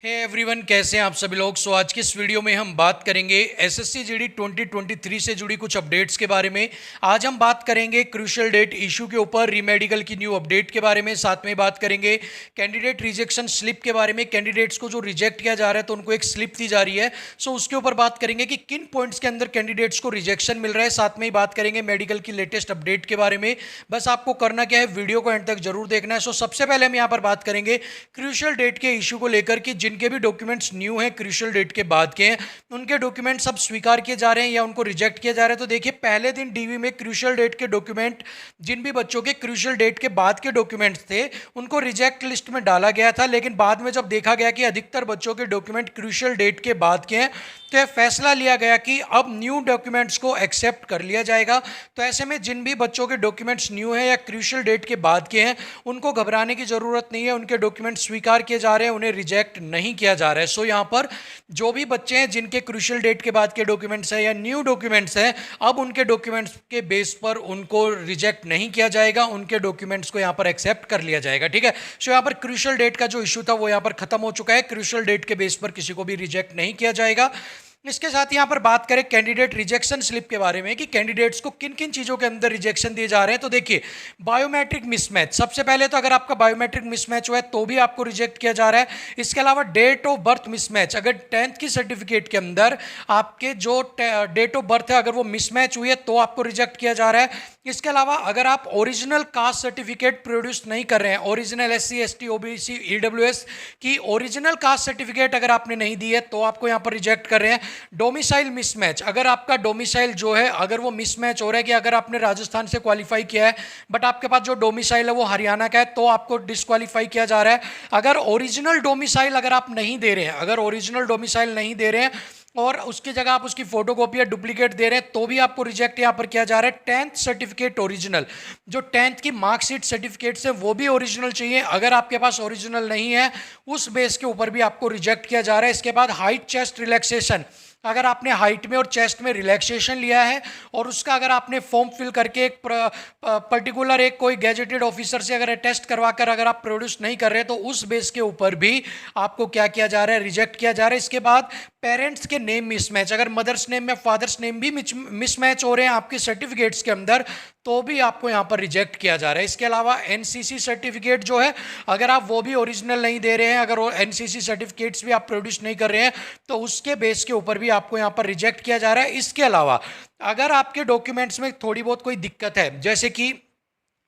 Hey everyone, कैसे हैं आप सभी लोग। आज की इस वीडियो में हम बात करेंगे एसएससी जीडी 2023 से जुड़ी कुछ अपडेट्स के बारे में। आज हम बात करेंगे क्रूशियल डेट इशू के ऊपर, रीमेडिकल की न्यू अपडेट के बारे में, साथ में बात करेंगे कैंडिडेट रिजेक्शन स्लिप के बारे में। कैंडिडेट्स को जो रिजेक्ट किया जा रहा है तो उनको एक स्लिप दी जा रही है, सो उसके ऊपर बात करेंगे कि किन पॉइंट्स के अंदर कैंडिडेट्स को रिजेक्शन मिल रहा है। साथ में ही बात करेंगे मेडिकल की लेटेस्ट अपडेट के बारे में। बस आपको करना क्या है, वीडियो को एंड तक जरूर देखना है। सबसे पहले हम यहाँ पर बात करेंगे क्रूशियल डेट के इशू को लेकर कि जिनके भी डॉक्यूमेंट्स न्यू हैं, क्रूशियल डेट के बाद के हैं, उनके डॉक्यूमेंट्स अब स्वीकार किए जा रहे हैं या उनको रिजेक्ट किया जा रहा है। तो देखिए, पहले दिन डीवी में क्रूशियल डेट के डॉक्यूमेंट, जिन भी बच्चों के क्रूशियल डेट के बाद के डॉक्यूमेंट्स थे, उनको रिजेक्ट लिस्ट में डाला गया था। लेकिन बाद में जब देखा गया कि अधिकतर बच्चों के डॉक्यूमेंट क्रूशियल डेट के बाद के हैं, तो यह फैसला लिया गया कि अब न्यू डॉक्यूमेंट्स को एक्सेप्ट कर लिया जाएगा। तो ऐसे में जिन भी बच्चों के डॉक्यूमेंट्स न्यू हैं या क्रूशियल डेट के बाद के हैं, उनको घबराने की जरूरत नहीं है। उनके डॉक्यूमेंट्स स्वीकार किए जा रहे हैं, उन्हें रिजेक्ट नहीं किया जा रहा है। यहाँ पर जो भी बच्चे हैं जिनके क्रूशियल डेट के बाद के डॉक्यूमेंट्स हैं या न्यू डॉक्यूमेंट्स हैं, अब उनके डॉक्यूमेंट्स के बेस पर उनको रिजेक्ट नहीं किया जाएगा, उनके डॉक्यूमेंट्स को यहाँ पर एक्सेप्ट कर लिया जाएगा। ठीक है, सो यहाँ पर क्रूशियल डेट का जो इशू था वो यहाँ पर खत्म हो चुका है। क्रूशियल डेट के बेस पर किसी को भी रिजेक्ट नहीं किया जाएगा। इसके साथ यहां पर बात करें कैंडिडेट रिजेक्शन स्लिप के बारे में कि कैंडिडेट्स को किन किन चीजों के अंदर रिजेक्शन दिए जा रहे हैं। तो देखिए, बायोमेट्रिक मिसमैच सबसे पहले, तो अगर आपका बायोमेट्रिक मिसमैच हुआ है तो भी आपको रिजेक्ट किया जा रहा है। इसके अलावा डेट ऑफ बर्थ मिसमैच, अगर 10th की सर्टिफिकेट के अंदर आपके जो डेट ऑफ बर्थ है अगर वो मिसमैच हुई है तो आपको रिजेक्ट किया जा रहा है। इसके अलावा अगर आप ओरिजिनल कास्ट सर्टिफिकेट प्रोड्यूस नहीं कर रहे हैं, original SC ST OBC EWS की ओरिजिनल कास्ट सर्टिफिकेट अगर आपने नहीं दी है तो आपको यहां पर रिजेक्ट कर रहे हैं। डोमिसाइल मिसमैच, अगर आपका डोमिसाइल जो है अगर वो मिसमैच हो रहा है कि अगर आपने राजस्थान से क्वालिफाई किया है बट आपके पास जो डोमिसाइल है वो हरियाणा का है, तो आपको डिस्क्वालीफाई किया जा रहा है। अगर ओरिजिनल डोमिसाइल अगर आप नहीं दे रहे हैं, अगर ओरिजिनल डोमिसाइल नहीं दे रहे हैं और उसकी जगह आप उसकी फोटोकॉपी या डुप्लीकेट दे रहे हैं तो भी आपको रिजेक्ट यहां पर किया जा रहा है। 10th सर्टिफिकेट ओरिजिनल, जो 10th की मार्कशीट सर्टिफिकेट्स है वो भी ओरिजिनल चाहिए। अगर आपके पास ओरिजिनल नहीं है, उस बेस के ऊपर भी आपको रिजेक्ट किया जा रहा है। इसके बाद हाइट चेस्ट रिलैक्सेशन, अगर आपने हाइट में और चेस्ट में रिलैक्सेशन लिया है और उसका अगर आपने फॉर्म फिल करके एक पर्टिकुलर एक कोई गैजेटेड ऑफिसर से अगर टेस्ट करवा कर अगर आप प्रोड्यूस नहीं कर रहे तो उस बेस के ऊपर भी आपको क्या किया जा रहा है, रिजेक्ट किया जा रहा है। इसके बाद पेरेंट्स के नेम मिसमैच, अगर मदर्स नेम में फादर्स नेम भी मिसमैच हो रहे हैं आपके सर्टिफिकेट्स के अंदर तो भी आपको यहां पर रिजेक्ट किया जा रहा है। इसके अलावा एनसीसी सर्टिफिकेट जो है, अगर आप वो भी ओरिजिनल नहीं दे रहे हैं, अगर एनसीसी सर्टिफिकेट्स भी आप प्रोड्यूस नहीं कर रहे हैं तो उसके बेस के ऊपर भी आपको यहां पर रिजेक्ट किया जा रहा है। इसके अलावा अगर आपके डॉक्यूमेंट्स में थोड़ी बहुत कोई दिक्कत है, जैसे कि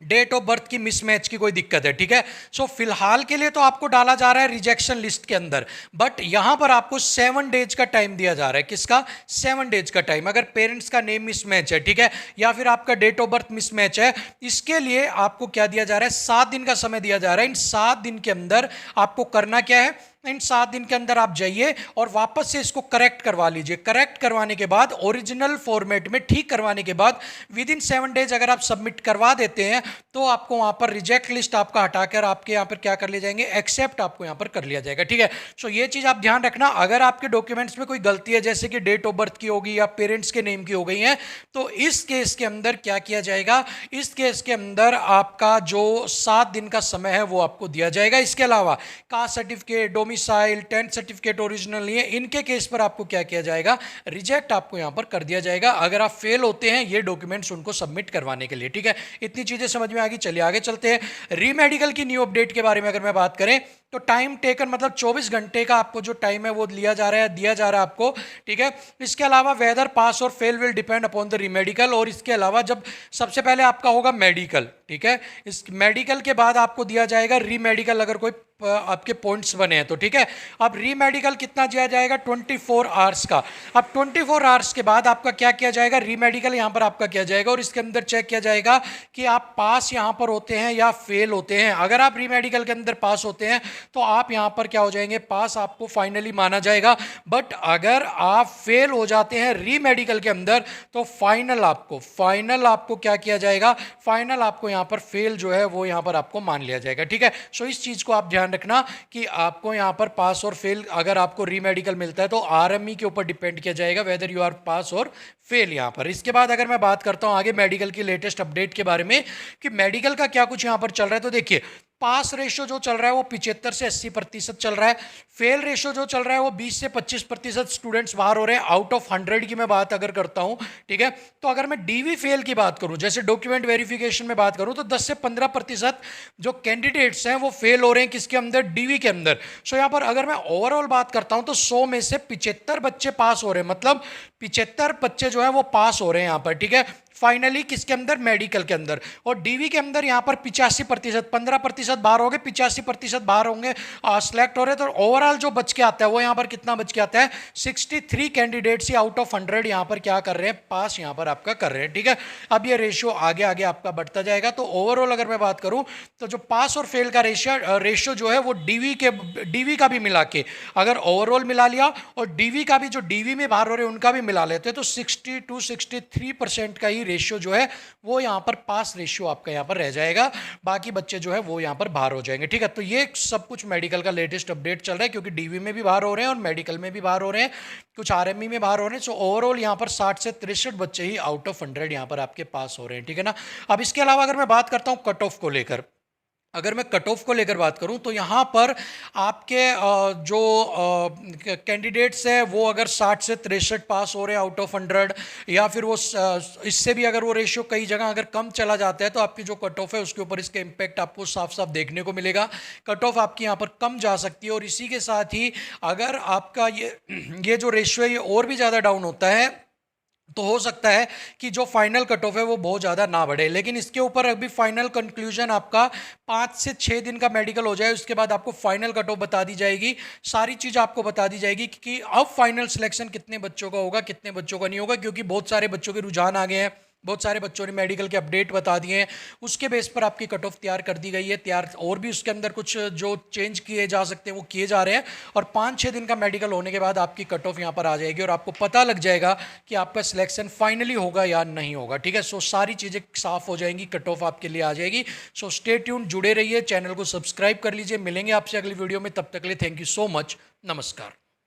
डेट ऑफ बर्थ की मिसमैच की कोई दिक्कत है, ठीक है, सो फिलहाल के लिए तो आपको डाला जा रहा है रिजेक्शन लिस्ट के अंदर, बट यहां पर आपको 7 डेज का टाइम दिया जा रहा है। किसका? 7 डेज का टाइम। अगर पेरेंट्स का नेम मिसमैच है, ठीक है, या फिर आपका डेट ऑफ बर्थ मिसमैच है, इसके लिए आपको क्या दिया जा रहा है? 7 दिन का समय दिया जा रहा है। इन 7 दिन के अंदर आपको करना क्या है? इन 7 दिन के अंदर आप जाइए और वापस से इसको करेक्ट करवा लीजिए। करेक्ट करवाने के बाद ओरिजिनल फॉर्मेट में ठीक करवाने के बाद विद इन 7 डेज अगर आप सबमिट करवा देते हैं तो आपको वहां पर रिजेक्ट लिस्ट आपका हटाकर आपके यहां पर क्या कर लिए जाएंगे? एक्सेप्ट आपको यहां पर कर लिया जाएगा। ठीक है, सो ये चीज आप ध्यान रखना। अगर आपके डॉक्यूमेंट्स में कोई गलती है, जैसे कि डेट ऑफ बर्थ की होगी या पेरेंट्स के नेम की हो गई है, तो इस केस के अंदर क्या किया जाएगा? इस केस के अंदर आपका जो 7 दिन का समय है वो आपको दिया जाएगा। इसके अलावा caste certificate, domicile, 10th certificate original नहीं है, इनके केस पर आपको क्या किया जाएगा? रिजेक्ट आपको यहां पर कर दिया जाएगा अगर आप फेल होते हैं ये डॉक्यूमेंट्स उनको सबमिट करवाने के लिए। ठीक है, इतनी चीजें समझ में आ गई। चलिए आगे चलते हैं। रीमेडिकल की न्यू अपडेट के बारे में अगर मैं बात करें तो टाइम टेकन, मतलब 24 घंटे का आपको जो टाइम है वो लिया जा रहा है, दिया जा रहा है आपको। ठीक है, इसके अलावा वेदर पास और fail will depend upon the re-medical. और इसके अलावा जब सबसे पहले आपका होगा मेडिकल, ठीक है, इस मेडिकल के बाद आपको दिया जाएगा रीमेडिकल अगर कोई आपके पॉइंट्स बने हैं तो। ठीक है, अब रीमेडिकल कितना दिया जाएगा? 24 आवर्स का। अब 24 आवर्स के बाद आपका क्या किया जाएगा? रीमेडिकल यहां पर आपका किया जाएगा और इसके अंदर चेक किया जाएगा कि आप पास यहां पर होते हैं या फेल होते हैं। अगर आप रीमेडिकल के अंदर पास होते हैं तो आप यहां पर क्या हो जाएंगे? पास आपको फाइनली माना जाएगा। बट अगर आप फेल हो जाते हैं रीमेडिकल के अंदर तो फाइनल आपको क्या किया जाएगा? फाइनल आपको यहां पर फेल जो है वो यहां पर आपको मान लिया जाएगा। ठीक है, सो इस चीज को आप ध्यान रखना कि आपको यहां पर पास और फेल अगर आपको रीमेडिकल मिलता है तो आरएमई के ऊपर डिपेंड किया जाएगा वेदर यू आर पास और फेल यहां पर। इसके बाद अगर मैं बात करता हूं आगे मेडिकल की लेटेस्ट अपडेट के बारे में कि मेडिकल का क्या कुछ यहां पर चल रहा है, तो देखिए पास रेशो जो चल रहा है वो 75 से 80% चल रहा है। फेल रेशो जो चल रहा है वो 20 से 25% स्टूडेंट्स बाहर हो रहे हैं आउट ऑफ 100 की मैं बात अगर करता हूं, ठीक है। तो अगर मैं डीवी फेल की बात करूं, जैसे डॉक्यूमेंट वेरिफिकेशन में बात करूं, तो 10 से 15% जो कैंडिडेट्स हैं वो फेल हो रहे हैं किसके अंदर, डीवी के अंदर। सो यहां पर अगर मैं ओवरऑल बात करता हूं तो 100 में से 75 बच्चे पास हो रहे हैं, मतलब 75 बच्चे जो है वो पास हो रहे हैं यहां पर, ठीक है, फाइनली किसके अंदर, मेडिकल के अंदर। और डीवी के अंदर यहां पर 85%, 15% बाहर हो गए, 85% बाहर होंगे, सिलेक्ट हो रहे। तो ओवरऑल जो बच के आता है वो यहां पर कितना बच के आता है, 63 कैंडिडेट्स ही आउट ऑफ 100 यहां पर क्या कर रहे हैं, पास यहां पर आपका कर रहे हैं, ठीक है। अब ये रेशियो आगे आगे आपका बढ़ता जाएगा। तो ओवरऑल अगर मैं बात करूं तो जो पास और फेल का रेशियो जो है वो डीवी का भी मिला के, अगर ओवरऑल मिला लिया और डीवी का भी, जो डीवी में बाहर हो रहे हैं उनका भी मिला लेते, तो 60 to 63% का ही रेशियो जो है वो यहां पर पास रेशियो आपका यहां पर रह जाएगा। बाकी बच्चे जो है वो यहां पर बाहर हो जाएंगे, ठीक है। तो ये सब कुछ मेडिकल का लेटेस्ट अपडेट चल रहा है, क्योंकि डीवी में भी बाहर हो रहे हैं और मेडिकल में भी बाहर हो रहे हैं, कुछ आरएमई में बाहर हो रहे हैं। सो ओवरऑल यहां पर 60 से 63 बच्चे ही आउट ऑफ 100 यहां पर आपके पास हो रहे हैं, ठीक है ना। अब इसके अलावा अगर मैं बात करता हूं कट ऑफ को लेकर, अगर मैं कट ऑफ को लेकर बात करूं तो यहाँ पर आपके जो कैंडिडेट्स है वो अगर 60 से 63 पास हो रहे हैं आउट ऑफ 100, या फिर वो इससे भी अगर वो रेशियो कई जगह अगर कम चला जाता है, तो आपकी जो कट ऑफ है उसके ऊपर इसका इम्पैक्ट आपको साफ साफ देखने को मिलेगा। कट ऑफ आपकी यहाँ पर कम जा सकती है। और इसी के साथ ही अगर आपका ये जो रेशियो है ये और भी ज़्यादा डाउन होता है, तो हो सकता है कि जो फाइनल कट ऑफ है वो बहुत ज़्यादा ना बढ़े। लेकिन इसके ऊपर अभी फाइनल कंक्लूजन आपका 5 से 6 दिन का मेडिकल हो जाए, उसके बाद आपको फाइनल कट ऑफ बता दी जाएगी, सारी चीज़ आपको बता दी जाएगी कि अब फाइनल सिलेक्शन कितने बच्चों का होगा, कितने बच्चों का नहीं होगा, क्योंकि बहुत सारे बच्चों के रुझान आ गए हैं, बहुत सारे बच्चों ने मेडिकल के अपडेट बता दिए हैं, उसके बेस पर आपकी कट ऑफ तैयार कर दी गई है। तैयार और भी उसके अंदर कुछ जो चेंज किए जा सकते हैं वो किए जा रहे हैं, और 5-6 दिन का मेडिकल होने के बाद आपकी कट ऑफ यहाँ पर आ जाएगी और आपको पता लग जाएगा कि आपका सिलेक्शन फाइनली होगा या नहीं होगा, ठीक है। सो सारी चीज़ें साफ हो जाएंगी, कट ऑफ आपके लिए आ जाएगी। सो स्टे ट्यून, जुड़े रहिए, चैनल को सब्सक्राइब कर लीजिए। मिलेंगे आपसे अगली वीडियो में, तब तक के लिए थैंक यू सो मच, नमस्कार।